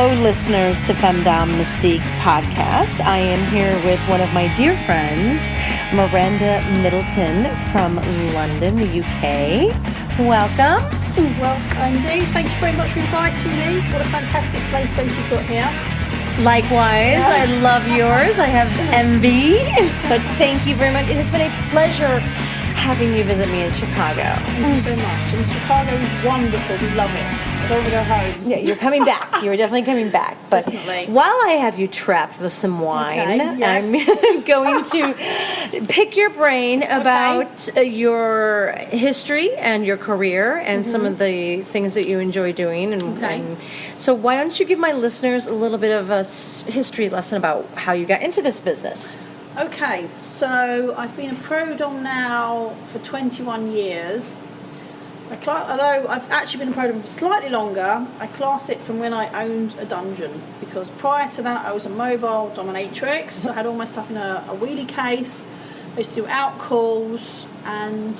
Hello, listeners to Femdom Mystique podcast. I am here with one of my dear friends, Miranda Middleton from London, the UK. Welcome. Well, indeed. Thank you very much for inviting me. What a fantastic play space you've got here. Likewise, I love yours. I have envy, but thank you very much. It has been a pleasure having you visit me in Chicago. Thank you so much. And Chicago is wonderful. We love it. It's over to home. Yeah, you're coming back. You're definitely coming back. But definitely. While I have you trapped with some wine, yes. I'm going to pick your brain about your history and your career and some of the things that you enjoy doing. And so why don't you give my listeners a little bit of a history lesson about how you got into this business? Okay, so I've been a pro dom now for 21 years. Although I've actually been a pro dom for slightly longer, I class it from when I owned a dungeon, because prior to that I was a mobile dominatrix. I had all my stuff in a wheelie case. I used to do out calls and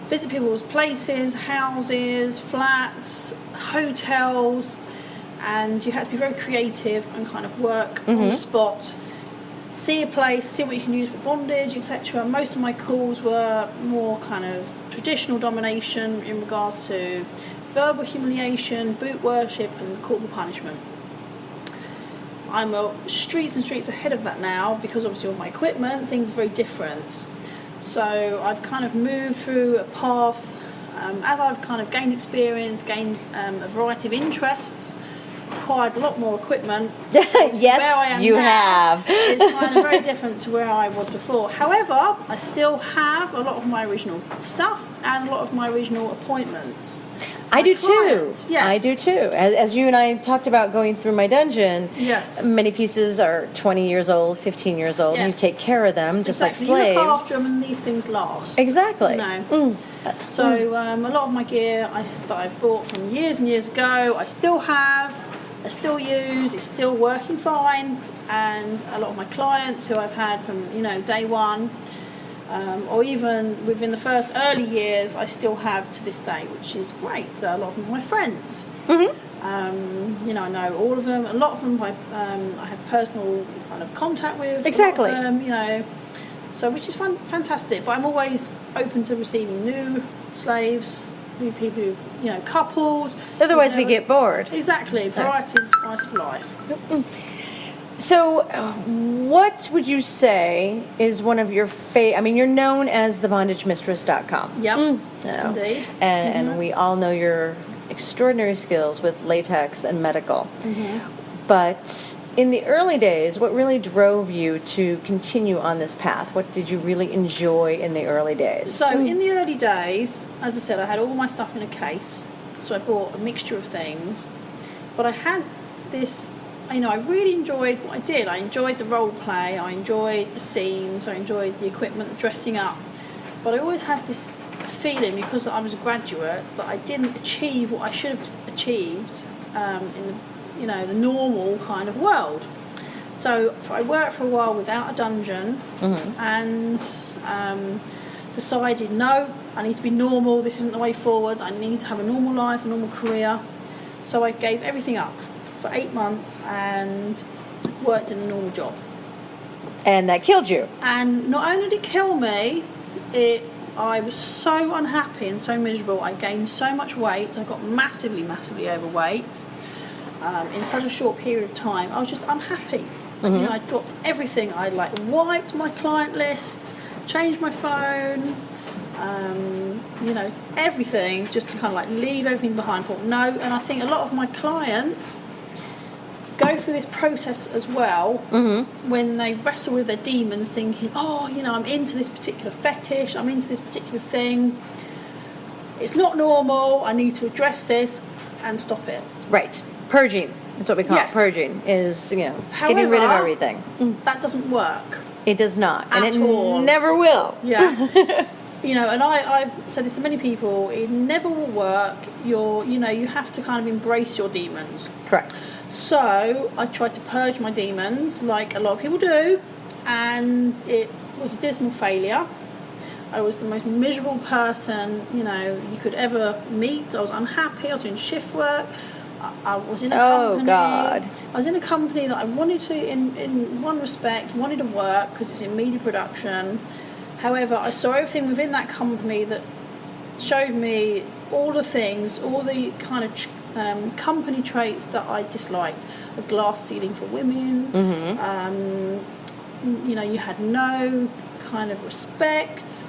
visit people's places, houses, flats, hotels, and you had to be very creative and kind of work on the spot. See a place, see what you can use for bondage, etc. Most of my calls were more kind of traditional domination in regards to verbal humiliation, boot worship, and corporal punishment. I'm streets and streets ahead of that now, because obviously all my equipment, things are very different. So I've kind of moved through a path as I've kind of gained experience, gained a variety of interests, acquired a lot more equipment. Yes, where I am you now have. It's kind of very different to where I was before. However, I still have a lot of my original stuff and a lot of my original appointments. I do too. Yes. I do too. As you and I talked about going through my dungeon, yes, many pieces are 20 years old, 15 years old, and you take care of them just like slaves. You look after them and these things last. Exactly. You know? So a lot of my gear that I've bought from years and years ago, I still have, I still use, it's still working fine, and a lot of my clients who I've had from day one, or even within the first early years, I still have to this day, which is great. A lot of them are my friends. I know all of them. A lot of them I have personal kind of contact with. Exactly. A lot of them, so which is fantastic. But I'm always open to receiving new slaves, new people who've, couples. Otherwise we get bored. Exactly. Variety is spice of life. So, what would you say is one of your you're known as the bondagemistress.com. Yep, indeed. And we all know your extraordinary skills with latex and medical. But in the early days, what really drove you to continue on this path? What did you really enjoy in the early days? So, in the early days, as I said, I had all my stuff in a case. So I bought a mixture of things. But I had this... I really enjoyed what I did. I enjoyed the role play, I enjoyed the scenes, I enjoyed the equipment, the dressing up. But I always had this feeling, because I was a graduate, that I didn't achieve what I should have achieved in the normal kind of world. So I worked for a while without a dungeon and decided, no, I need to be normal, this isn't the way forward, I need to have a normal life, a normal career. So I gave everything up for 8 months and worked in a normal job. And that killed you. And not only did it kill me, I was so unhappy and so miserable. I gained so much weight. I got massively, massively overweight in such a short period of time. I was just unhappy. I dropped everything. I wiped my client list, changed my phone, everything, just to kind of leave everything behind. I thought no, and I think a lot of my clients go through this process as well when they wrestle with their demons, thinking, I'm into this particular fetish, I'm into this particular thing, it's not normal, I need to address this and stop it. Right. Purging. That's what we call it. Purging is, However, getting rid of everything. That doesn't work. It does not. At and it all. Never will. Yeah. And I've said this to many people, it never will work. You have to kind of embrace your demons. Correct. So I tried to purge my demons, like a lot of people do, and it was a dismal failure. I was the most miserable person, you could ever meet. I was unhappy, I was doing shift work, I was in a Oh, company. God. I was in a company that I wanted to, in one respect, wanted to work because it's in media production. However, I saw everything within that company that showed me all the things, all the kind of company traits that I disliked. A glass ceiling for women. You know, you had no kind of respect.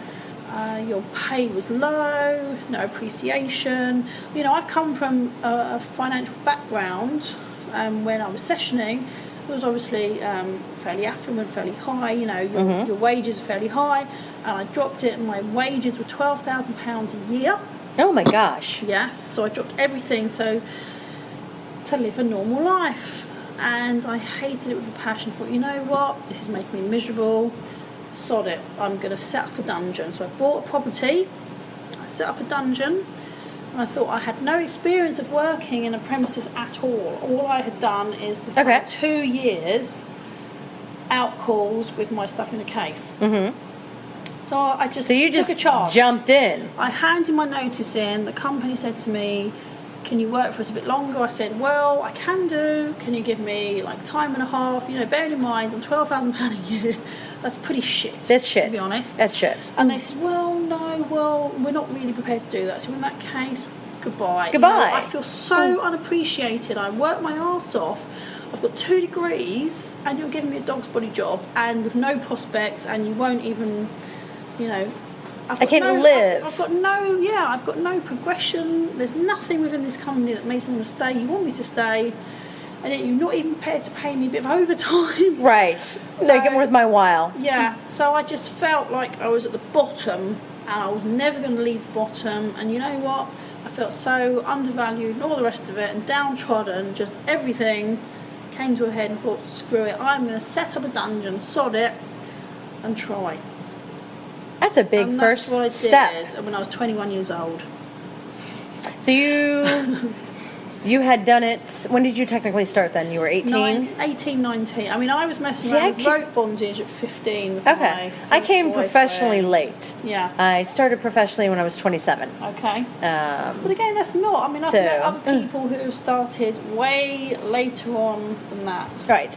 Your pay was low, no appreciation. You know, I've come from a financial background. When I was sessioning, it was obviously fairly affluent, fairly high. You know, your wages are fairly high, and I dropped it. And my wages were £12,000 a year. Oh my gosh. Yes, so I dropped everything to live a normal life, and I hated it with a passion. I thought, you know what, this is making me miserable. Sod it, I'm going to set up a dungeon. So I bought a property, I set up a dungeon, and I thought I had no experience of working in a premises at all. All I had done is the 2 years out calls with my stuff in a case. So I just So you took just a chance. jumped in. I handed my notice in. The company said to me, can you work for us a bit longer? I said, well, I can do. Can you give me like time and a half? You know, bearing in mind, I'm £12,000 a year. That's pretty shit. That's shit. To be honest. That's shit. And they said, well, no, we're not really prepared to do that. So in that case, goodbye. Goodbye. You know, I feel so unappreciated. I work my arse off. I've got 2 degrees, and you're giving me a dog's body job, and with no prospects, and you won't even, you know. I can't live. I've got no progression. There's nothing within this company that makes me want to stay. You want me to stay, and yet you're not even prepared to pay me a bit of overtime. Right. So, Make it worth my while. Yeah. So I just felt like I was at the bottom, and I was never going to leave the bottom. And you know what? I felt so undervalued and all the rest of it, and downtrodden. Just everything came to a head, and thought, screw it. I'm going to set up a dungeon, sod it, and try. That's a big And first that's what I step. did when I was 21 years old. So you had done it. When did you technically start then? You were 18? 18, 19. I mean, I was messing See, around with rope bondage at 15 with Okay. my I came first professionally boyfriend. late. Yeah. I started professionally when I was 27. Okay. But again, that's not. I mean, I've met other people who have started way later on than that. Right.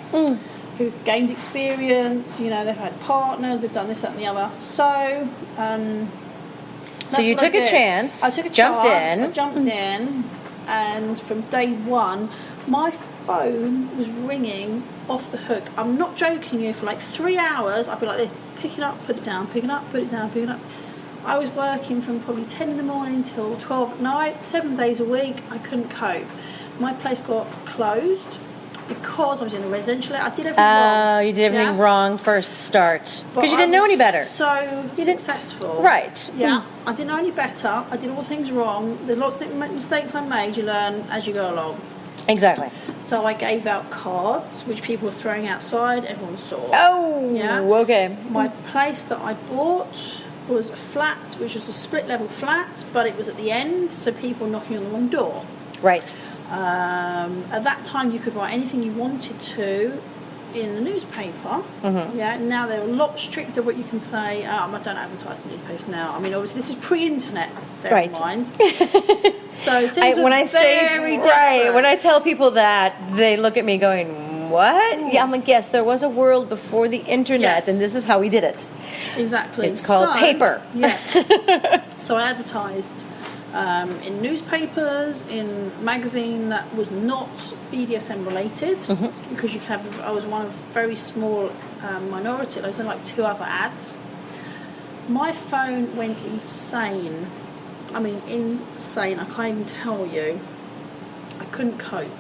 Who've gained experience, you know, they've had partners, they've done this, that and the other. So, So you took a chance, I took a jumped chance, in. I jumped in, and from day one, my phone was ringing off the hook. I'm not joking you, for like 3 hours, I'd be like this, pick it up, put it down, pick it up, put it down, pick it up. I was working from probably 10 in the morning till 12 at night, 7 days a week. I couldn't cope. My place got closed because I was in a residential. I did everything wrong. You did everything wrong first start. Because you didn't know any better. So successful. Right. Yeah. I didn't know any better. I did all things wrong. There's lots of mistakes I made. You learn as you go along. Exactly. So I gave out cards, which people were throwing outside. Everyone saw. Oh, yeah. Okay. My place that I bought was a flat, which was a split level flat, but it was at the end, so people knocking on the wrong door. Right. At that time, you could write anything you wanted to in the newspaper. Yeah. Now they're a lot stricter what you can say. I don't advertise in newspapers now. I mean, obviously, this is pre-internet. Bear in mind. So things when are I say very different. when I tell people that, they look at me going, "What?" Yeah, I'm like, "Yes, there was a world before the internet, and this is how we did it." Exactly. It's called paper. Yes. So I advertised in newspapers, in magazine that was not BDSM related, because you can have. I was one of a very small minority. There was like 2 other ads. My phone went insane. I mean, insane. I can't even tell you. I couldn't cope.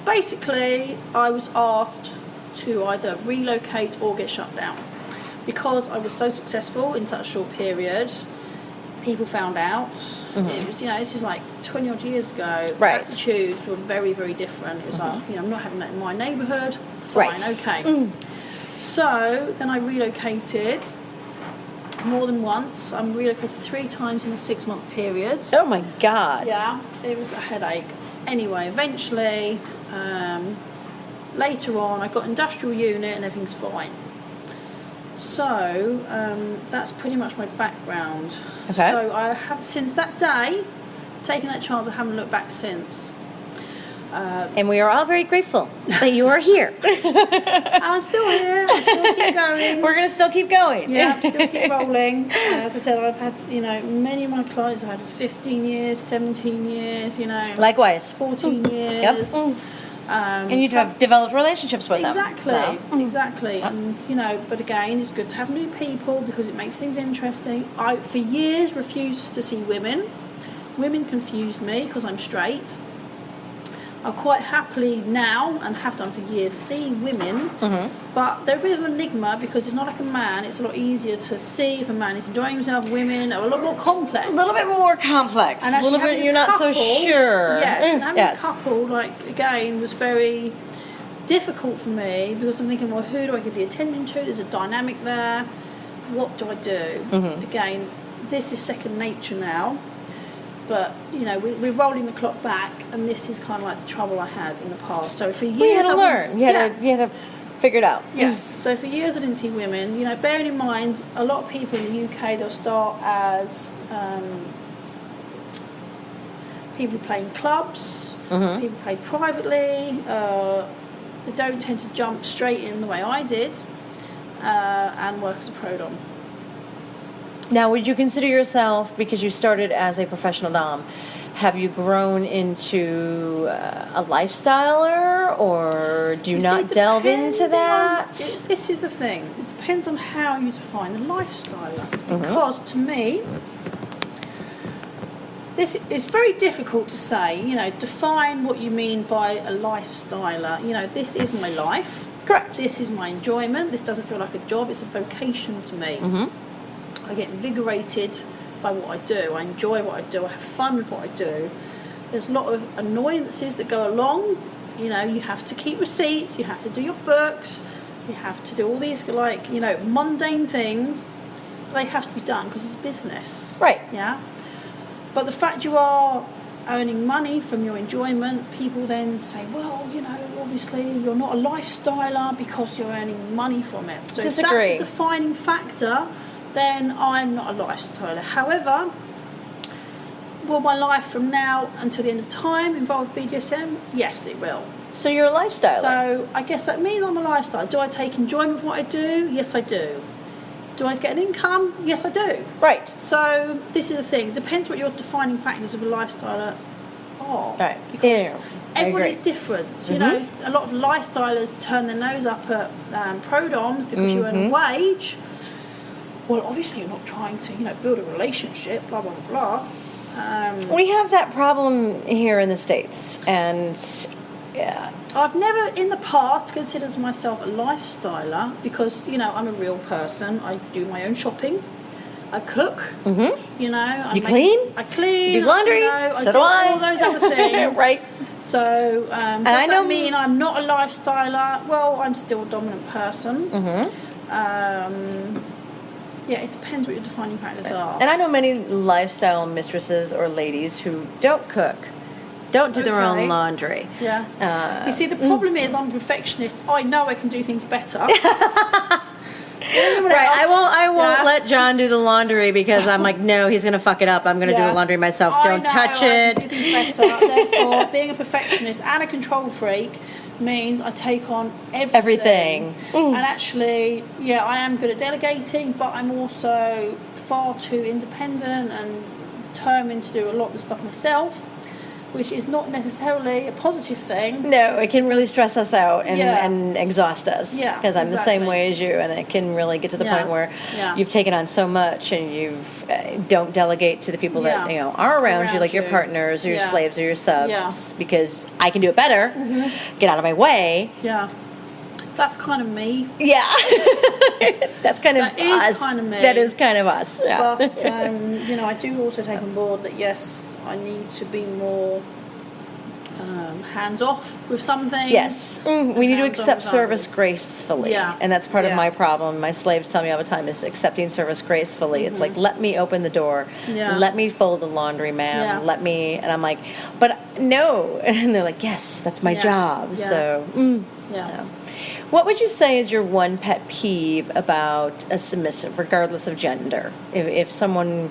Basically, I was asked to either relocate or get shut down because I was so successful in such a short period. People found out. It was, this is like 20 odd years ago. Right. Attitudes were very, very different. It was like, I'm not having that in my neighbourhood. Fine, okay. So then I relocated more than once. I'm relocated 3 times in a 6-month period. Oh my God. Yeah, it was a headache. Anyway, eventually, later on, I got industrial unit and everything's fine. So that's pretty much my background. So I have, since that day, taken that chance. I haven't looked back since. And we are all very grateful that you are here. I'm still here. I still keep going. We're going to still keep going. Yeah, I'm still keep rolling. As I said, I've had, many of my clients I've had 15 years, 17 years, Likewise. 14 years. Yep. And you have developed relationships with exactly, them. Exactly. And, but again, it's good to have new people because it makes things interesting. I, for years, refused to see women. Women confused me because I'm straight. I quite happily now, and have done for years, see women, but they're a bit of an enigma because it's not like a man. It's a lot easier to see if a man is enjoying himself. Women are a lot more complex. A little bit more complex. And a little bit, you're not so sure. Yes, and having a couple, again, was very difficult for me because I'm thinking, well, who do I give the attention to? There's a dynamic there. What do I do? Again, this is second nature now. But, we're rolling the clock back, and this is kind of like the trouble I had in the past. So for years... Well, you had to learn. You had to figure it out. Yes. So for years I didn't see women. Bearing in mind, a lot of people in the UK, they'll start as people who play in clubs, people who play privately. They don't tend to jump straight in the way I did and work as a pro dom. Now, would you consider yourself, because you started as a professional dom, have you grown into a lifestyler, or do you not delve into that? This is the thing. It depends on how you define a lifestyler. Because to me, this is very difficult to say. Define what you mean by a lifestyler. This is my life. Correct. This is my enjoyment. This doesn't feel like a job. It's a vocation to me. I get invigorated by what I do. I enjoy what I do. I have fun with what I do. There's a lot of annoyances that go along. You have to keep receipts. You have to do your books. You have to do all these mundane things. But they have to be done because it's a business. Right. Yeah. But the fact you are earning money from your enjoyment, people then say, well, obviously you're not a lifestyler because you're earning money from it. So Disagree. If that's a defining factor, then I'm not a lifestyler. However, will my life from now until the end of time involve BDSM? Yes, it will. So you're a lifestyler. So I guess that means I'm a lifestyler. Do I take enjoyment from what I do? Yes, I do. Do I get an income? Yes, I do. Right. So this is the thing. It depends what your defining factors of a lifestyler are. Right. Because everybody's different. A lot of lifestylers turn their nose up at pro-doms because you earn a wage. Well, obviously you're not trying to, build a relationship, blah, blah, blah, blah. We have that problem here in the States, and yeah. I've never in the past considered myself a lifestyler because, I'm a real person. I do my own shopping. I cook. You clean? I clean. You do laundry. So do I. All those other things. Right. So, does that mean I'm not a lifestyler? Well, I'm still a dominant person. Yeah, it depends what your defining factors are. And I know many lifestyle mistresses or ladies who don't cook, don't do their own laundry. Yeah. You see, the problem is I'm a perfectionist. I know I can do things better. Right, I won't let John do the laundry because I'm like, no, he's going to fuck it up. I'm going to do the laundry myself. Don't touch it. I can do things better. Therefore, being a perfectionist and a control freak means I take on everything. And actually, I am good at delegating, but I'm also far too independent and determined to do a lot of the stuff myself, which is not necessarily a positive thing. No, it can really stress us out and exhaust us. Yeah, because I'm the same way as you, and it can really get to the point where you've taken on so much and you've don't delegate to the people that are around you, like your partners or your slaves or your subs, because I can do it better. Get out of my way. Yeah. That's kind of me. Yeah. That's kind of us. That is kind of me. That is kind of us. Yeah. But, I do also take on board that, yes, I need to be more hands-off with some things. Yes. We need to accept service gracefully. Yeah. And that's part of my problem. My slaves tell me all the time is accepting service gracefully. It's like, let me open the door. Yeah. Let me fold the laundry, ma'am. Yeah. Let me... And I'm like, but no. And they're like, yes, that's my job. Yeah. So, What would you say is your one pet peeve about a submissive, regardless of gender? If someone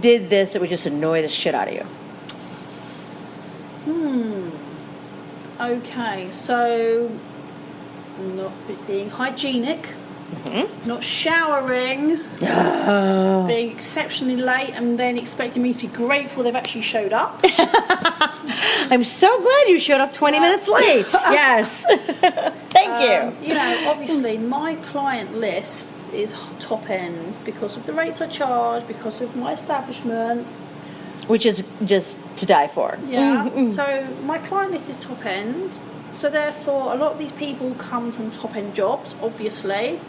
did this, it would just annoy the shit out of you. Okay, so not being hygienic, not showering, being exceptionally late, and then expecting me to be grateful they've actually showed up. I'm so glad you showed up 20 minutes late. Yes. Thank you. You know, obviously, my client list is top end because of the rates I charge, because of my establishment. Which is just to die for. Yeah. So my client list is top end. So therefore, a lot of these people come from top end jobs, obviously,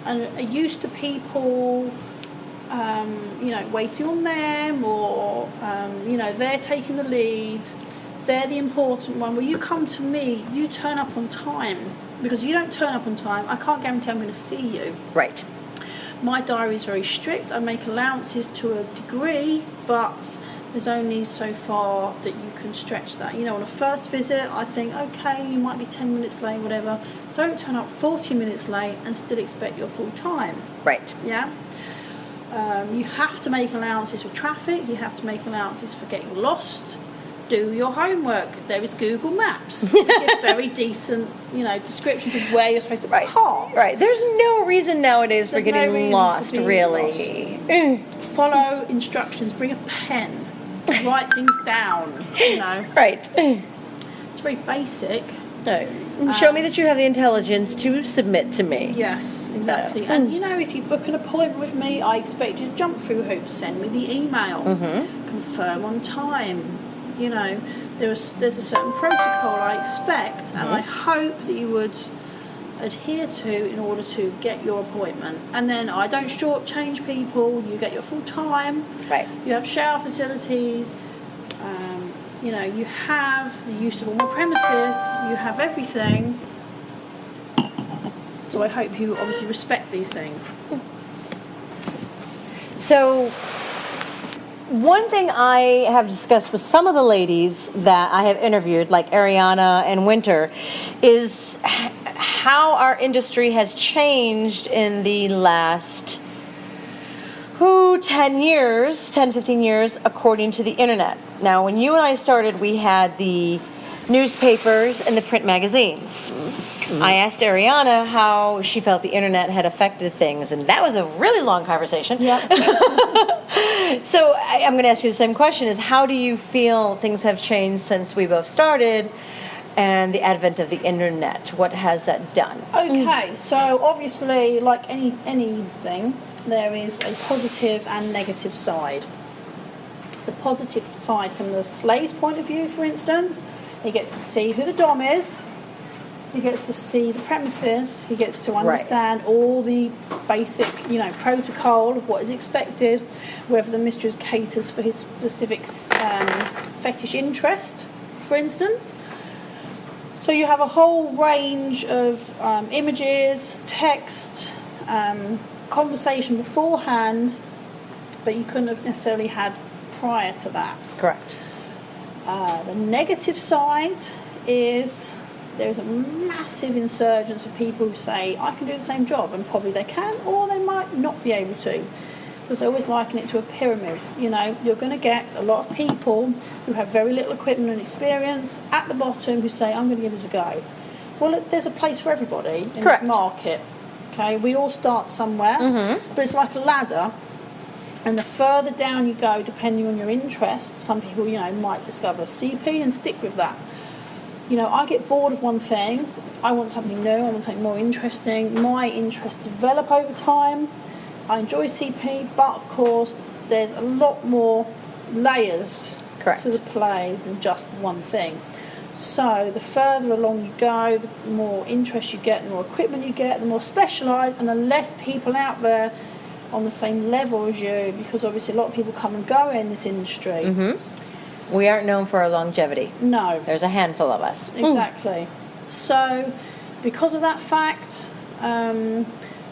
and are used to people, you know, waiting on them, or you know, they're taking the lead. They're the important one. Well, you come to me, you turn up on time, because if you don't turn up on time, I can't guarantee I'm going to see you. Right. My diary is very strict. I make allowances to a degree, but there's only so far that you can stretch that. You know, on a first visit, I think, okay, you might be 10 minutes late, whatever. Don't turn up 40 minutes late and still expect your full time. Right. Yeah? You have to make allowances for traffic. You have to make allowances for getting lost. Do your homework. There is Google Maps. They give very decent, you know, descriptions of where you're supposed to park. Right. There's no reason nowadays for There's no getting reason lost, to be really. Follow instructions. Bring a pen. Write things down. You know. Right. It's very basic. No. Show me that you have the intelligence to submit to me. Yes, exactly. And you know, if you book an appointment with me, I expect you to jump through hoops. Send me the email. Confirm on time. You know, there's a certain protocol I expect, and I hope that you would adhere to in order to get your appointment. And then I don't shortchange people. You get your full time. Right. You have shower facilities. You know, you have the use of all my premises. You have everything. So I hope you obviously respect these things. So, one thing I have discussed with some of the ladies that I have interviewed, like Ariana and Winter, is how our industry has changed in the last 10 years, 10, 15 years, according to the internet. Now, when you and I started, we had the newspapers and the print magazines. I asked Ariana how she felt the internet had affected things, and that was a really long conversation. Yep. So I'm going to ask you the same question, is how do you feel things have changed since we both started and the advent of the internet? What has that done? Okay, so obviously, like anything, there is a positive and negative side. The positive side from the slave's point of view, for instance, he gets to see who the dom is, he gets to see the premises, he gets to understand all the basic, you know, protocol of what is expected, whether the mistress caters for his specific fetish interest, for instance. So you have a whole range of images, text, conversation beforehand, but you couldn't have necessarily had prior to that. Correct. The negative side is there's a massive insurgence of people who say, I can do the same job, and probably they can, or they might not be able to. Because I always liken it to a pyramid. You know, you're going to get a lot of people who have very little equipment and experience at the bottom who say, I'm going to give this a go. Well, there's a place for everybody in this market. Okay, we all start somewhere, but it's like a ladder, and the further down you go, depending on your interest, some people, you know, might discover CP and stick with that. You know, I get bored of one thing, I want something new, I want something more interesting. My interests develop over time. I enjoy CP, but of course, there's a lot more layers to the play than just one thing. So the further along you go, the more interest you get, the more equipment you get, the more specialised, and the less people out there on the same level as you, because obviously a lot of people come and go in this industry. We aren't known for our longevity. No. There's a handful of us. Exactly. So because of that fact, the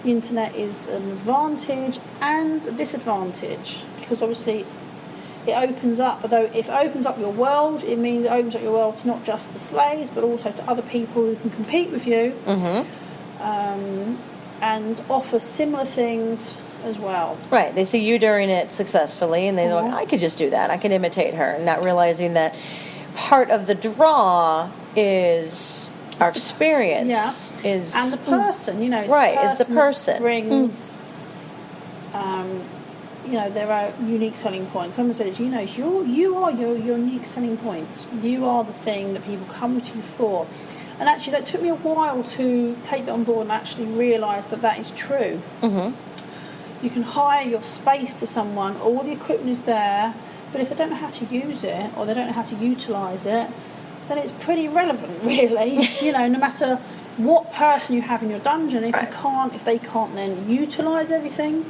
internet is an advantage and a disadvantage, because obviously it opens up, although if it opens up your world, it means it opens up your world to not just the slaves, but also to other people who can compete with you, and offer similar things as well. Right, they see you doing it successfully, and they go, I could just do that, I can imitate her, and not realizing that part of the draw is our experience. Is and the person, you know, is the person that brings, you know, there are unique selling points. Someone says, you know, you are your unique selling point. You are the thing that people come to you for. And actually, that took me a while to take that on board and actually realise that is true. Mm-hmm. You can hire your space to someone, all the equipment is there, but if they don't know how to use it or they don't know how to utilise it, then it's pretty irrelevant, really. You know, no matter what person you have in your dungeon, if they can't then utilise everything,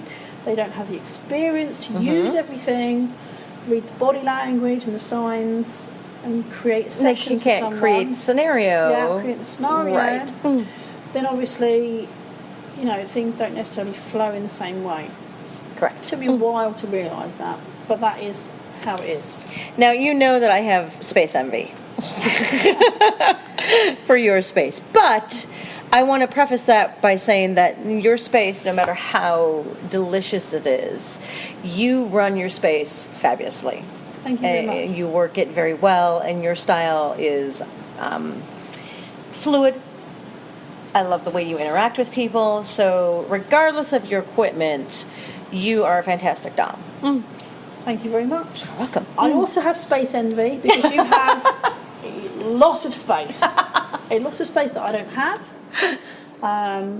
they don't have the experience to use everything, read the body language and the signs, and create a session you can't for someone. create the scenario. Yeah, create the scenario. Right. Then obviously, you know, things don't necessarily flow in the same way. Correct. It took me a while to realise that, but that is how it is. Now, you know that I have space envy for your space, but I want to preface that by saying that your space, no matter how delicious it is, you run your space fabulously. Thank you very much. You work it very well, and your style is fluid. I love the way you interact with people. So regardless of your equipment, you are a fantastic dom. Thank you very much. You're welcome. I also have space envy because you have a lot of space. A lot of space that I don't have.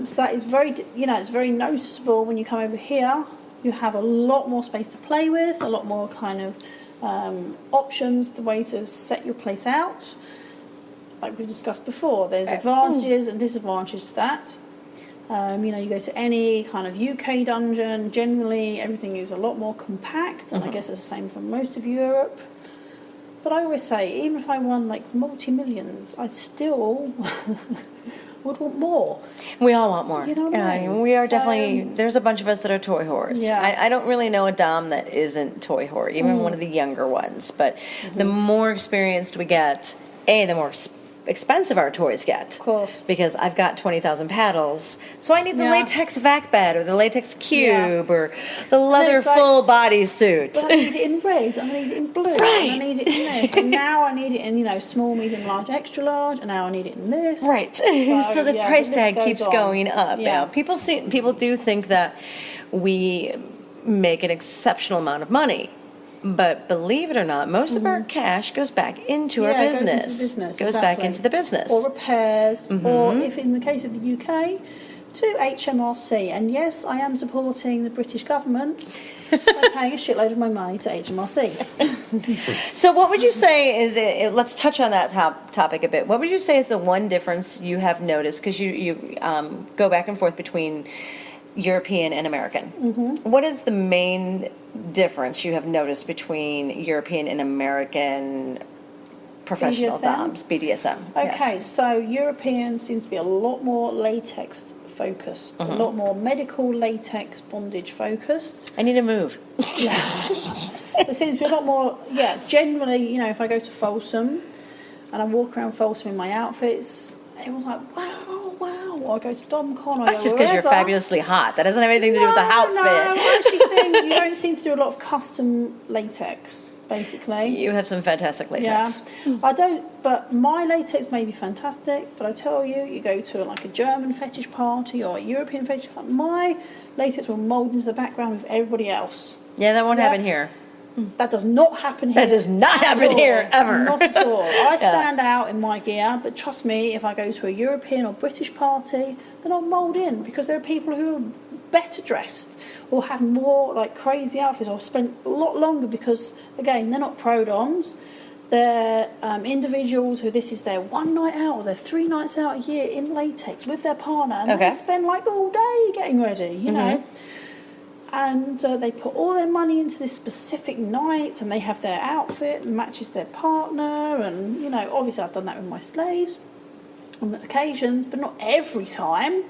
So that is very, you know, it's very noticeable when you come over here. You have a lot more space to play with, a lot more kind of options, the way to set your place out. Like we discussed before, there's advantages and disadvantages to that. You know, you go to any kind of UK dungeon, generally everything is a lot more compact, and I guess it's the same for most of Europe. But I always say, even if I won like multi-millions, I still would want more. We all want more. You know what I mean? We are definitely, there's a bunch of us that are toy whores. Yeah. I don't really know a dom that isn't toy whore, even one of the younger ones. But the more experienced we get, the more expensive our toys get. Of course. Because I've got 20,000 paddles, so I need the latex vac bed or the latex cube or the leather full body suit. But I need it in red, I need it in blue, and I need it in this, and now I need it in, you know, small, medium, large, extra large, and now I need it in this. Right. So the price tag keeps going up. Yeah. Now, people do think that we make an exceptional amount of money. But believe it or not, most of our cash goes back into our business. Goes back into the business. Or repairs, or if in the case of the UK, to HMRC. And yes, I am supporting the British government by paying a shitload of my money to HMRC. So what would you say is, let's touch on that topic a bit. What would you say is the one difference you have noticed? Because you go back and forth between European and American. What is the main difference you have noticed between European and American professional doms? BDSM. Okay, so European seems to be a lot more latex focused, a lot more medical latex bondage focused. I need to move. There seems to be a lot more, generally, you know, if I go to Folsom and I walk around Folsom in my outfits, everyone's like, wow. Or I go to DomCon. That's just because you're fabulously hot. That doesn't have anything to do with the outfit. No, I actually think you don't seem to do a lot of custom latex, basically. You have some fantastic latex. Yeah. I don't, but my latex may be fantastic, but I tell you, you go to like a German fetish party or a European fetish party, my latex will mould into the background with everybody else. Yeah, that won't happen here. That does not happen here. That does not happen here, ever. Not at all. I stand out in my gear, but trust me, if I go to a European or British party, then I'll mould in, because there are people who are better dressed or have more like crazy outfits or spend a lot longer, because, again, they're not pro-doms. They're individuals who this is their one night out or their 3 nights out a year in latex with their partner, and they spend like all day getting ready, you know. And they put all their money into this specific night, and they have their outfit that matches their partner. And, you know, obviously I've done that with my slaves on occasions, but not every time.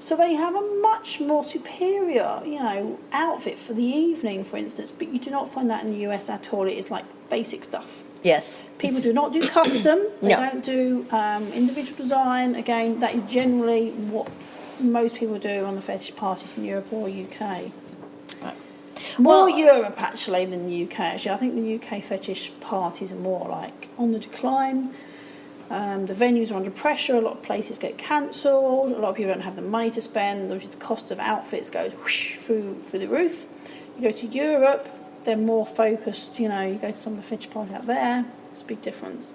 So they have a much more superior, you know, outfit for the evening, for instance. But you do not find that in the US at all. It is like basic stuff. Yes. People do not do custom. They don't do individual design. Again, that is generally what most people do on the fetish parties in Europe or UK. More Europe actually than the UK. Actually, I think the UK fetish parties are more like on the decline. The venues are under pressure. A lot of places get cancelled. A lot of people don't have the money to spend. The cost of outfits goes whoosh through the roof. You go to Europe, they're more focused. You go to some of the fetish parties out there. It's a big difference.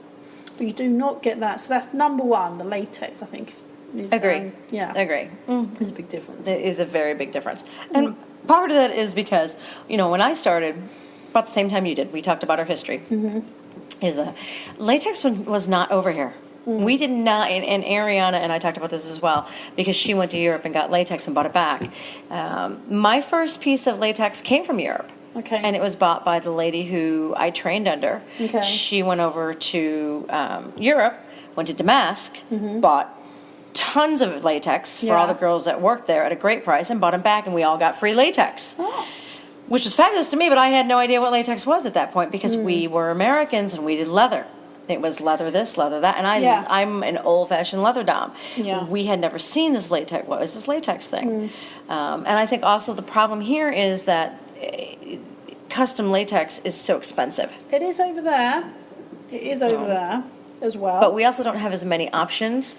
But you do not get that. So that's number one. The latex, I think, is Agree. Agree. There's a big difference. It is a very big difference. And part of that is because, when I started, about the same time you did, we talked about our history. Latex was not over here. We did not, and Ariana and I talked about this as well, because she went to Europe and got latex and bought it back. My first piece of latex came from Europe. Okay. And it was bought by the lady who I trained under. Okay. She went over to Europe, went to Damascus, bought tons of latex for all the girls that worked there at a great price, and bought them back, and we all got free latex. Oh. Which was fabulous to me, but I had no idea what latex was at that point, because we were Americans and we did leather. It was leather this, leather that, and I'm an old-fashioned leather dom. Yeah. We had never seen this latex. What is this latex thing? And I think also the problem here is that custom latex is so expensive. It is over there. It is over there as well. But we also don't have as many options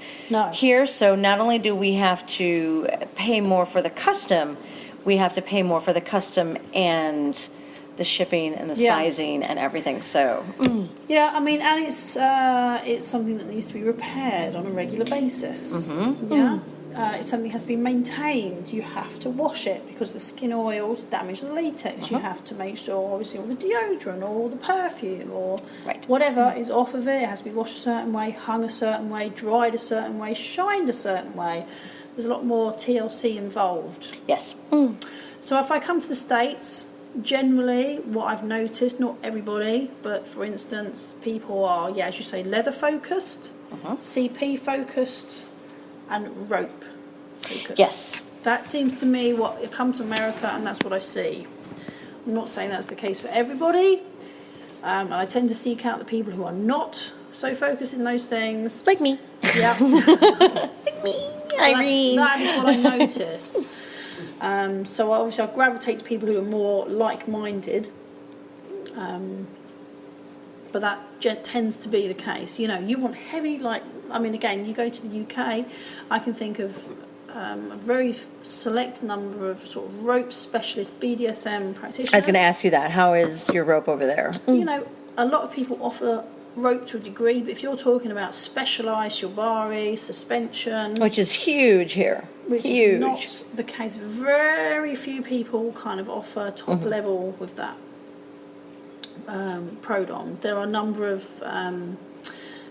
here, so not only do we have to pay more for the custom, we have to pay more for the custom and the shipping and the sizing and everything. So yeah, I mean, and it's something that needs to be repaired on a regular basis. Yeah, it's something that has to be maintained. You have to wash it because the skin oils damage the latex. You have to make sure, obviously, all the deodorant or all the perfume or whatever is off of it. It has to be washed a certain way, hung a certain way, dried a certain way, shined a certain way. There's a lot more TLC involved. Yes. So if I come to the States, generally what I've noticed, not everybody, but for instance, people are, as you say, leather focused, CP focused, and rope focused. Yes. That seems to me what you come to America, and that's what I see. I'm not saying that's the case for everybody, and I tend to seek out the people who are not so focused in those things. Like me. Yeah. Like me. Irene. That is what I notice. So obviously I gravitate to people who are more like-minded, but that tends to be the case. You want heavy, again, you go to the UK, I can think of a very select number of sort of rope specialist BDSM practitioners. I was going to ask you that. How is your rope over there? A lot of people offer rope to a degree, but if you're talking about specialised shibari, suspension, Which is huge here. which Huge. is not the case, very few people kind of offer top level with that pro-dom. There are a number of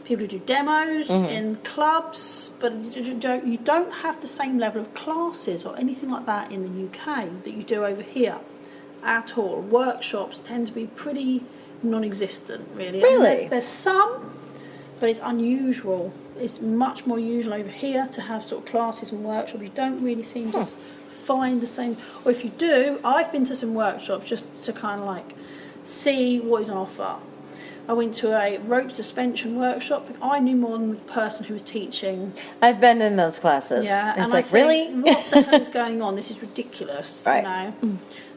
people who do demos in clubs, but you don't have the same level of classes or anything like that in the UK that you do over here at all. Workshops tend to be pretty non-existent, really. Really? There's some, but it's unusual. It's much more usual over here to have sort of classes and workshops. You don't really seem to find the same, or if you do, I've been to some workshops just to kind of see what is on offer. I went to a rope suspension workshop. I knew more than the person who was teaching. I've been in those classes. Yeah, It's and like, I think, really? what the hell is going on? This is ridiculous. Right.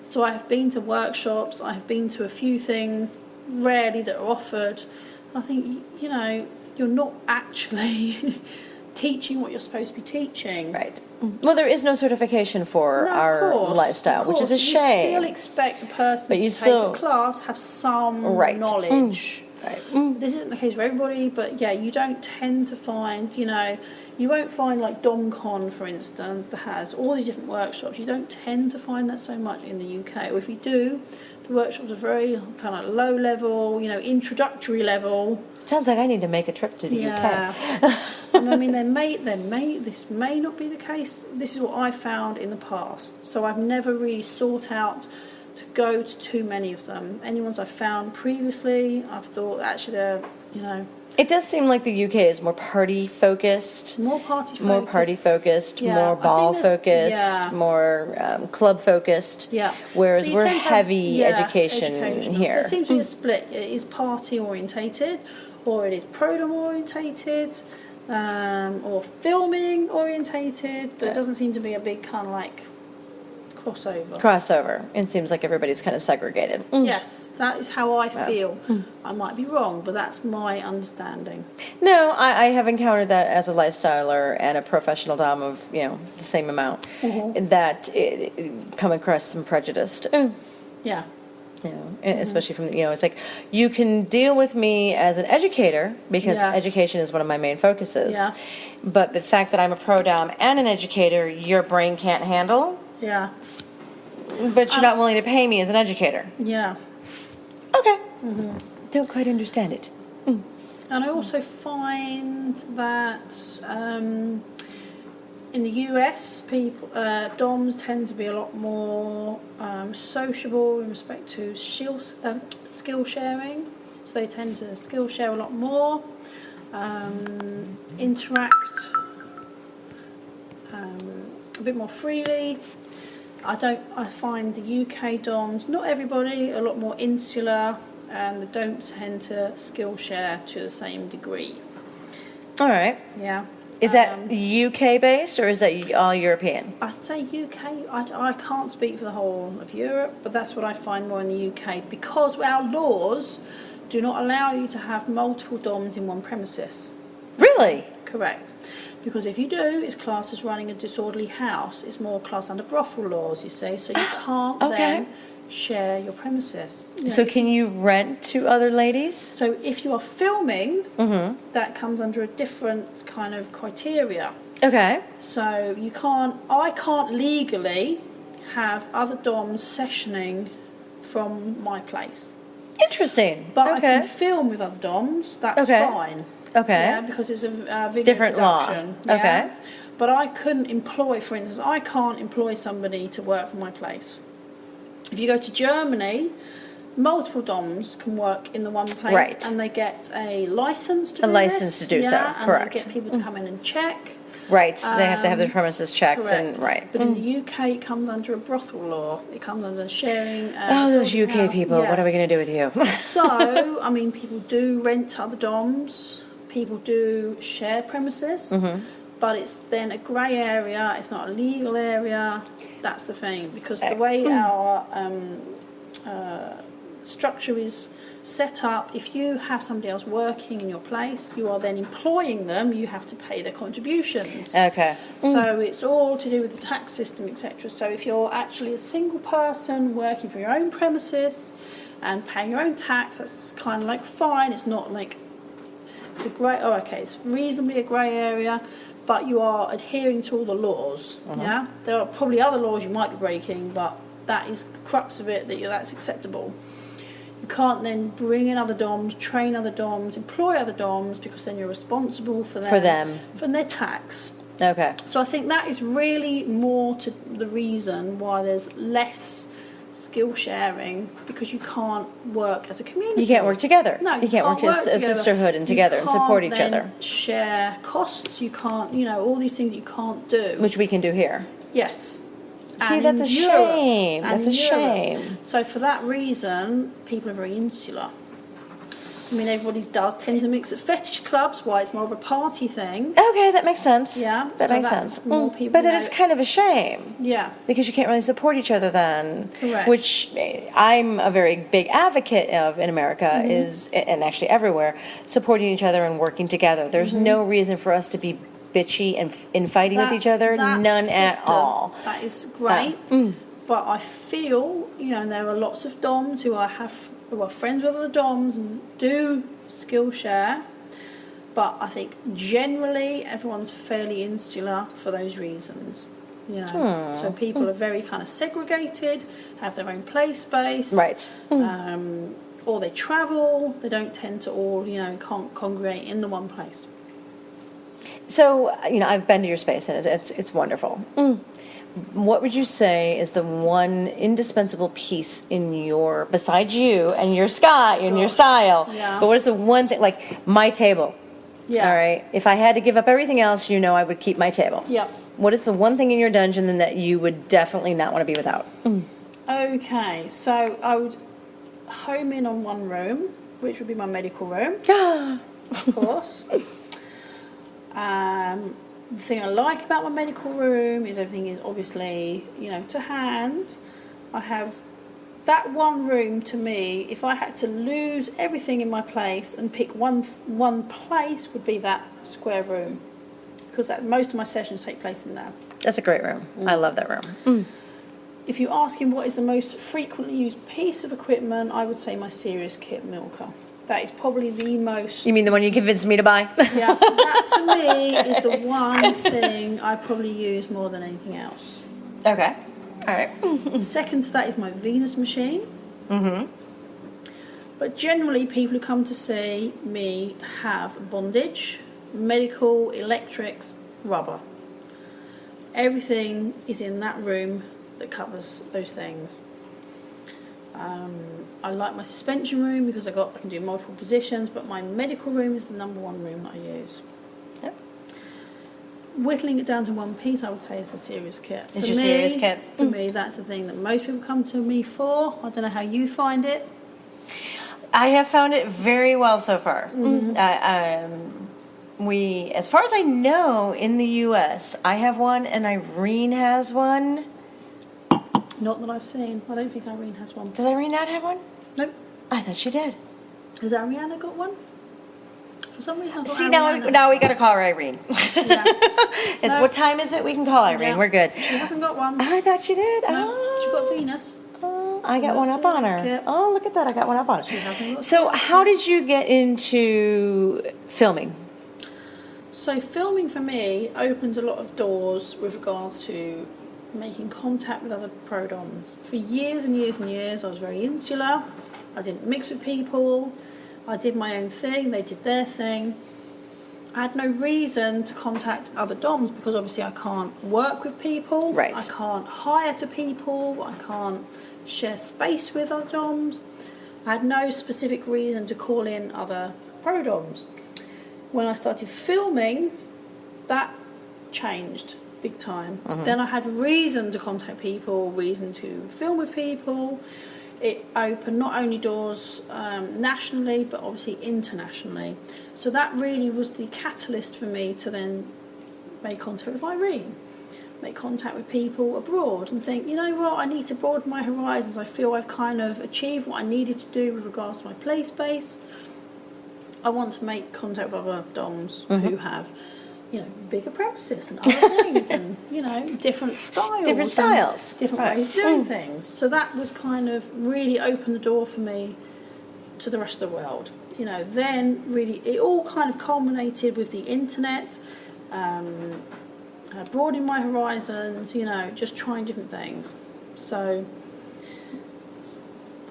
So I have been to workshops. I have been to a few things, rarely that are offered. I think you're not actually teaching what you're supposed to be teaching. Right. Well, there is no certification for our lifestyle, which is a shame. You still expect the person But to you take still- a class have some knowledge. This isn't the case for everybody, but you don't tend to find, you won't find like DomCon, for instance, that has all these different workshops. You don't tend to find that so much in the UK. Or if you do, the workshops are very kind of low level, introductory level. Sounds like I need to make a trip to the UK. And I mean, this may not be the case. This is what I found in the past. So I've never really sought out to go to too many of them. Any ones I've found previously, I've thought actually they're, It does seem like the UK is more party focused. more party focused. More Yeah, ball I think there's- focused, more club focused. Yeah. Whereas So you we're tend to have- heavy education educational. here. So it seems to be a split. It is party orientated, or it is pro-dom orientated, or filming orientated. There doesn't seem to be a big kind of crossover. It seems like everybody's kind of segregated. Yes, that is how I feel. I might be wrong, but that's my understanding. No, I have encountered that as a lifestyler and a professional dom of, the same amount, that it come across some prejudiced. Yeah. Especially from, it's like, you can deal with me as an educator, because education is one of my main focuses. Yeah. But the fact that I'm a pro dom and an educator, your brain can't handle. Yeah. But you're not willing to pay me as an educator. Yeah. Okay. Don't quite understand it. And I also find that in the US, DOMs tend to be a lot more sociable in respect to skill sharing. So they tend to skill share a lot more, interact a bit more freely. I find the UK DOMs, not everybody, a lot more insular, and they don't tend to skill share to the same degree. All right. Yeah. Is that UK based, or is that all European? I'd say UK. I can't speak for the whole of Europe, but that's what I find more in the UK, because our laws do not allow you to have multiple DOMs in one premises. Really? Correct. Because if you do, it's classed as running a disorderly house. It's more classed under brothel laws, you see, so you can't then share your premises. So can you rent to other ladies? So if you are filming, that comes under a different kind of criteria. Okay. So I can't legally have other DOMs sessioning from my place. Interesting. But I can film with other DOMs, that's fine. Okay. Yeah, because it's a video different production. law. Yeah? Okay. But I couldn't employ, for instance, I can't employ somebody to work from my place. If you go to Germany, multiple DOMs can work in the one place, and they get a license to do so, correct. And they get people to come in and check. Right, they have to have their premises checked. Correct. And right. But in the UK, it comes under a brothel law. It comes under sharing. Those UK people, yes. What are we going to do with you? So, I mean, people do rent other DOMs. People do share premises. But it's then a grey area, it's not a legal area. That's the thing, because the way our structure is set up, if you have somebody else working in your place, you are then employing them, you have to pay their contributions. Okay. So it's all to do with the tax system, etc. So if you're actually a single person working for your own premises and paying your own tax, that's kind of like fine. It's not like, it's a grey, it's reasonably a grey area, but you are adhering to all the laws. Yeah, there are probably other laws you might be breaking, but that is the crux of it, that's acceptable. You can't then bring in other DOMs, train other DOMs, employ other DOMs, because then you're responsible for their tax. Okay. So I think that is really more to the reason why there's less skill sharing, because you can't work as a community. You can't work together. No, you can't work as a sisterhood and together and support each other. Share costs. You can't, all these things you can't do. Which we can do here. Yes. See, that's a shame. That's a shame. So for that reason, people are very insular. I mean, everybody does tend to mix at fetish clubs. Why? It's more of a party thing. Okay, that makes sense. Yeah, that makes sense. More people. But that is kind of a shame. Yeah, because you can't really support each other then. Correct. Which I'm a very big advocate of in America is, and actually everywhere, supporting each other and working together. There's no reason for us to be bitchy and infighting with each other. None at all. That is great. But I feel, there are lots of DOMs who are friends with other DOMs and do skill share, but I think generally everyone's fairly insular for those reasons. So people are very kind of segregated, have their own play space, right? Or they travel. They don't tend to all can't congregate in the one place. So I've been to your space and it's wonderful. What would you say is the one indispensable piece in besides you and your your style? Yeah. But what is the one thing, like my table? Yeah. All right. If I had to give up everything else, I would keep my table. Yep. What is the one thing in your dungeon then that you would definitely not want to be without? Okay, so I would home in on one room, which would be my medical room, of course. The thing I like about my medical room is everything is obviously, to hand. I have that one room. To me, if I had to lose everything in my place and pick one place, would be that square room, because most of my sessions take place in there. That's a great room. I love that room. If you ask him what is the most frequently used piece of equipment, I would say my serious kit milker. That is probably the most... You mean the one you convinced me to buy? Yeah, that to me is the one thing I probably use more than anything else. Okay. All right. Second to that is my Venus machine. Mm-hmm. But generally, people who come to see me have bondage, medical, electrics, rubber. Everything is in that room that covers those things. I like my suspension room because I can do multiple positions, but my medical room is the number one room that I use. Yep. Whittling it down to one piece, I would say, is the serious kit. Is your serious kit? For me, that's the thing that most people come to me for. I don't know how you find it. I have found it very well so far. We, as far as I know, in the U.S., I have one and Irene has one. Not that I've seen. I don't think Irene has one. Does Irene not have one? Nope. I thought she did. Has Ariana got one? For some reason, I thought See, Ariana. now we got to call her Irene. Yeah. No. What time is it? We can call Irene. Yeah. We're good. She hasn't got one. I thought she did. No, she got Venus. Oh, I got Not one up on her. serious kit. Oh, look at that. I got one up on She her. hasn't got So serious how kit. did you get into filming? So filming for me opened a lot of doors with regards to making contact with other pro-doms. For years and years and years, I was very insular. I didn't mix with people. I did my own thing. They did their thing. I had no reason to contact other doms because obviously I can't work with people. Right. I can't hire to people. I can't share space with other doms. I had no specific reason to call in other pro-doms. When I started filming, that changed big time. Then I had reason to contact people, reason to film with people. It opened not only doors nationally, but obviously internationally. So that really was the catalyst for me to then make contact with Irene, make contact with people abroad and think, you know what, I need to broaden my horizons. I feel I've kind of achieved what I needed to do with regards to my play space. I want to make contact with other doms who have, bigger premises and other things and, different styles. Different ways of doing things. So that was kind of really opened the door for me to the rest of the world. Then really it all kind of culminated with the internet, broadening my horizons, just trying different things. So...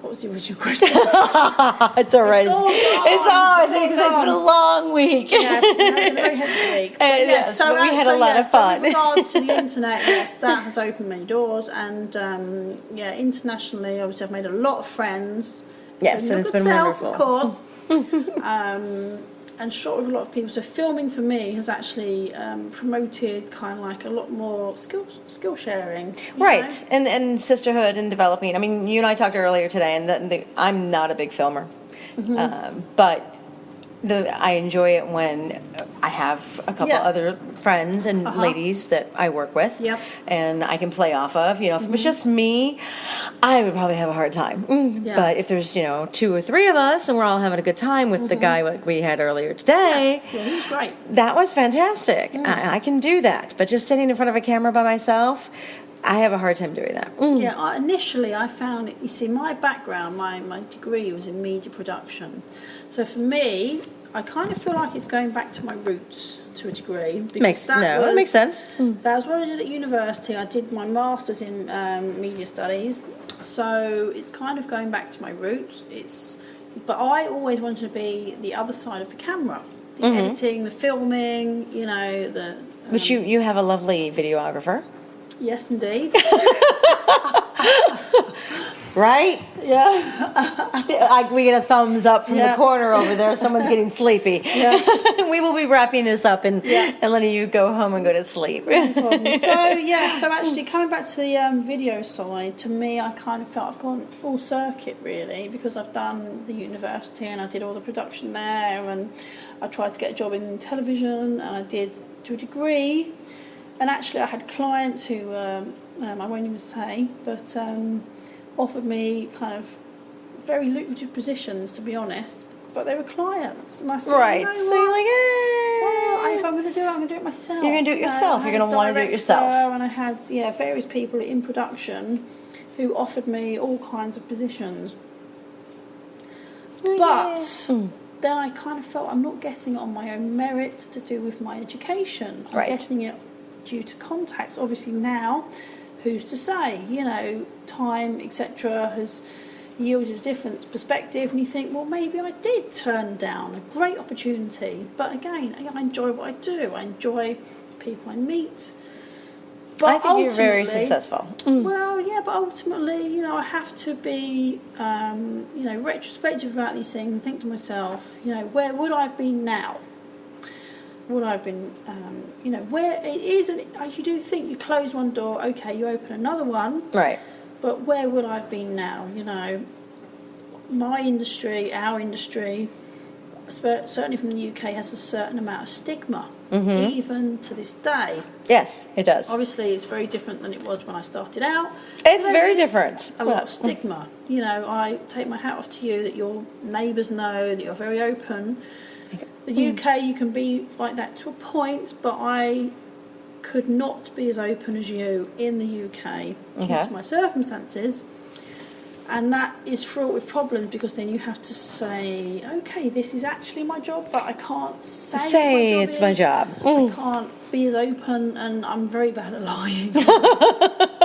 What was the original question? It's all right. It's been a long week. Yes, we had a very heavy week. But we had a lot of fun. So with regards to the internet, yes, that has opened many doors. And internationally, obviously, I've made a lot of friends. Yes, and it's been wonderful. Of course. And shot with a lot of people. So filming for me has actually promoted kind of like a lot more skill sharing. Right, and sisterhood and developing. I mean, you and I talked earlier today, and I'm not a big filmer, but I enjoy it when I have a couple other friends and ladies that I work with, and I can play off of. If it was just me, I would probably have a hard time. But if there's 2 or 3 of us and we're all having a good time with the guy like we had earlier today, he was great. That was fantastic. I can do that, but just sitting in front of a camera by myself, I have a hard time doing that. Initially I found it, you see, my background, my degree was in media production. So for me, I kind of feel like it's going back to my roots to a degree. It makes sense. That was what I did at university. I did my master's in media studies. So it's kind of going back to my roots. But I always wanted to be the other side of the camera. The editing, the filming, Which you have a lovely videographer. Yes, indeed. Right? Yeah. We get a thumbs up from the Yeah. corner over there. Someone's getting sleepy. Yeah. We will be wrapping this up and Yeah. letting you go home and go to sleep. No problem. So actually coming back to the video side, to me I kind of felt I've gone full circuit really, because I've done the university and I did all the production there, and I tried to get a job in television, and I did to a degree, and actually I had clients who I won't even say, but offered me kind of very lucrative positions, to be honest, but they were clients, and I thought, Right. you know So you're what? like, Well, if I'm going to do it, I'm going to do it myself. You're going to do it yourself. I You're going had to want to do it a yourself. director, and I had various people in production who offered me all kinds of positions. But then I kind of felt I'm not getting it on my own merit to do with my education. I'm Right. getting it due to contacts. Obviously now, who's to say? You know, time, etc. has yielded a different perspective, and you think, well, maybe I did turn down a great opportunity. But again, I enjoy what I do. I enjoy people I meet. But I think you're very ultimately- successful. Well, yeah, but ultimately, you know, I have to be, retrospective about these things and think to myself, you know, where would I have been now? Would I have been, where it is, as you do think, you close one door, okay, you open another one, Right. but where would I have been now? You know, my industry, our industry, certainly from the UK, has a certain amount of stigma, even to this day. Yes, it does. Obviously, it's very different than it was when I started out. It's But very there's different. A lot of stigma. You know, I take my hat off to you that your neighbours know that you're very open. The UK, you can be like that to a point, but I could not be as open as you in the UK due to my circumstances. And that is fraught with problems, because then you have to say, okay, this is actually my job, but I can't say it's my job. I can't be as open, and I'm very bad at lying.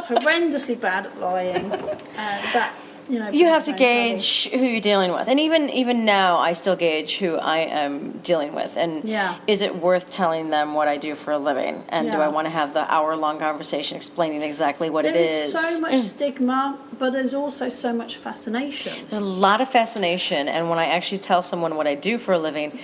Horrendously bad at lying. And that, you know, You have to brings me in gauge who you're dealing with. And even now, I still gauge who I am dealing with. And Yeah. is it worth telling them what I do for a living? And do Yeah. I want to have the hour-long conversation explaining exactly what There it is? is so much stigma, but there's also so much fascination. There's a lot of fascination. And when I actually tell someone what I do for a living,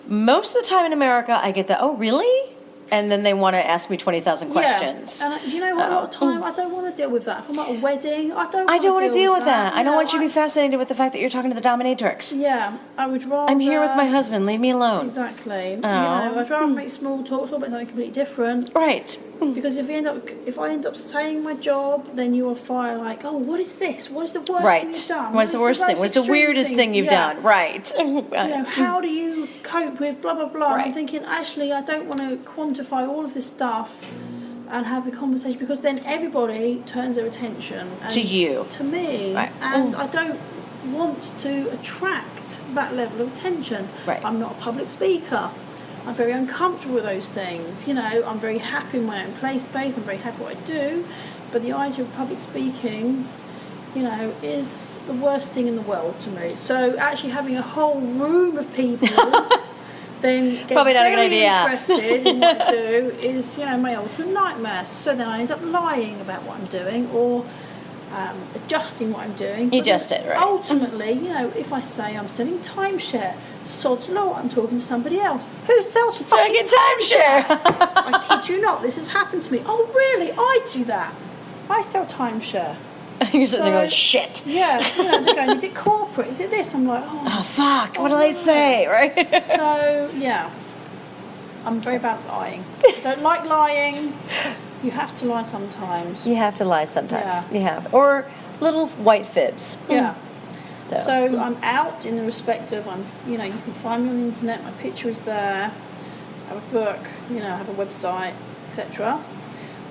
most of the time in America, I get the, oh, really? And then they want to ask me 20,000 questions. Yeah, and do you know what? A lot of time, I don't want to deal with that. If I'm at a wedding, I don't want to deal with that. I don't want you to be. be fascinated with the fact that you're talking to the dominatrix. Yeah, I would rather. I'm here with my husband. Leave me alone. Exactly. You know, I'd rather make small talk about something completely different. Right. Because if I end up saying my job, then you will fire like, oh, what is this? What is the worst Right. thing you've done? What's the worst thing? most What's the extreme weirdest thing you've Yeah. done? Right. You know, how do you cope with blah blah blah? And I'm Right. thinking, actually, I don't want to quantify all of this stuff and have the conversation, because then everybody turns their attention To you. to me, Right. and I don't want to attract that level of attention. Right. I'm not a public speaker. I'm very uncomfortable with those things. You know, I'm very happy in my own play space. I'm very happy what I do, but the idea of public speaking, you know, is the worst thing in the world to me. So actually having a whole room of people then get Probably not a good very idea. interested in what I do is, you know, my ultimate nightmare. So then I end up lying about what I'm doing, or adjusting what I'm doing. You But adjust then it, right. Ultimately, you know, if I say I'm selling timeshare, sod's law, I'm talking to somebody else. Who sells fucking Second timeshare. I kid you not, this has happened to me. Oh, really? I do that. I sell timeshare. You're sitting there going, So- shit. Yeah, you know, they're going, is it corporate? Is it this? I'm like, Oh, oh. fuck. What did I say? Right? So, yeah. I'm very bad at lying. I don't like lying. You have to lie sometimes. You have to lie sometimes. Yeah. You have. Or little white fibs. Yeah. So, So I'm out in the respect of, you know, you can find me on the internet, my picture is there, I have a book, you know, I have a website, etc.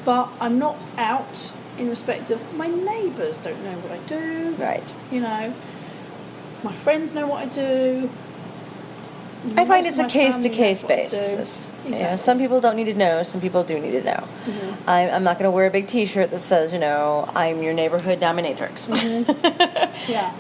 But I'm not out in respect of my neighbours don't know what I do. right. You know, my friends know what I do. I find Most it's of a my case-to-case family knows what I do. basis. Exactly. You know, some people don't need to know. Some people do need to know. Mm-hmm. I'm not going to wear a big T-shirt that says, you know, I'm your neighborhood dominatrix. Yeah.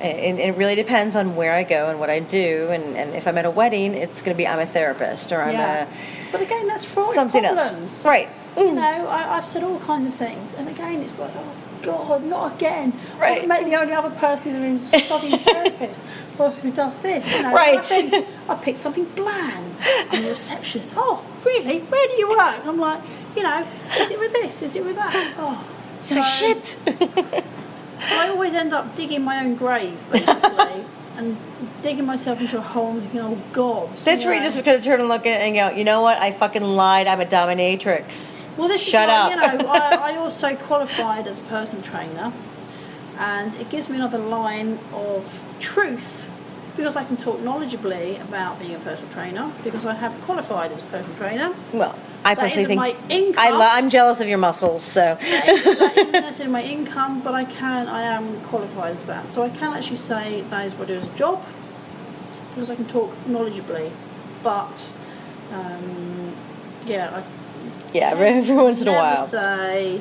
And it really depends on where I go and what I do. And if I'm at a wedding, it's going to be I'm a therapist or I'm Yeah. But again, that's fraught with something problems. else. Right. You know, I've said all kinds of things, and again, it's like, oh, God, not again. Right. Maybe the only other person in the room is a sodding therapist. Well, who does this? You know, Right. I think I picked something bland. I'm a receptionist. Oh, really? Where do you work? I'm like, you know, is it with this? Is it with that? Oh, So shit. So I always end up digging my own grave, basically, and digging myself into a hole and thinking, oh, God. That's where you're just going to turn and look at it and go, you know what? I fucking lied. I'm a dominatrix. Well, this Shut is up. why, you know, I also qualified as a personal trainer, and it gives me another line of truth because I can talk knowledgeably about being a personal trainer because I have qualified as a personal trainer. Well, I That personally isn't think my income. I'm jealous of your muscles, so. That isn't necessarily my income, but I am qualified as that. So I can actually say that is what I do as a job because I can talk knowledgeably. But, yeah, Yeah, every once in a never while. say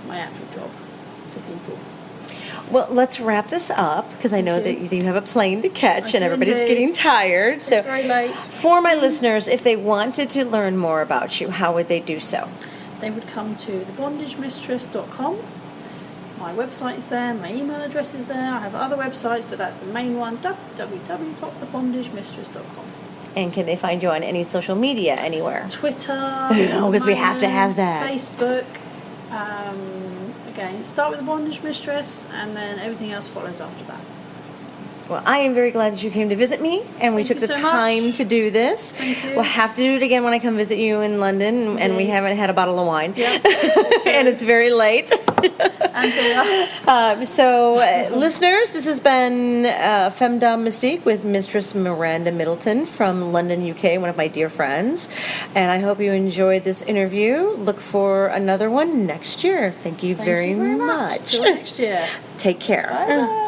my actual job to people. Well, let's wrap this up because I know that you have a plane to catch and do everybody's indeed. getting tired. It's So, very late. for my listeners, if they wanted to learn more about you, how would they do so? They would come to thebondagemistress.com. My website is there, my email address is there. I have other websites, but that's the main one, www.thebondagemistress.com. And can they find you on any social media anywhere? Twitter, because we have to have that. Facebook. Again, start with the Bondage Mistress, and then everything else follows after that. Well, I am very glad that you came to visit me, and we Thank took the you so time much. to do this. Thank you. We'll have to do it again when I come visit you in London, and we Indeed. haven't had a bottle of wine. Yeah, And it's very late. and beer. Listeners, this has been Femdom Mystique with Mistress Miranda Middleton from London, UK, one of my dear friends. And I hope you enjoyed this interview. Look for another one next year. Thank you very Thank you very much. much. Till next year. Take care. Bye.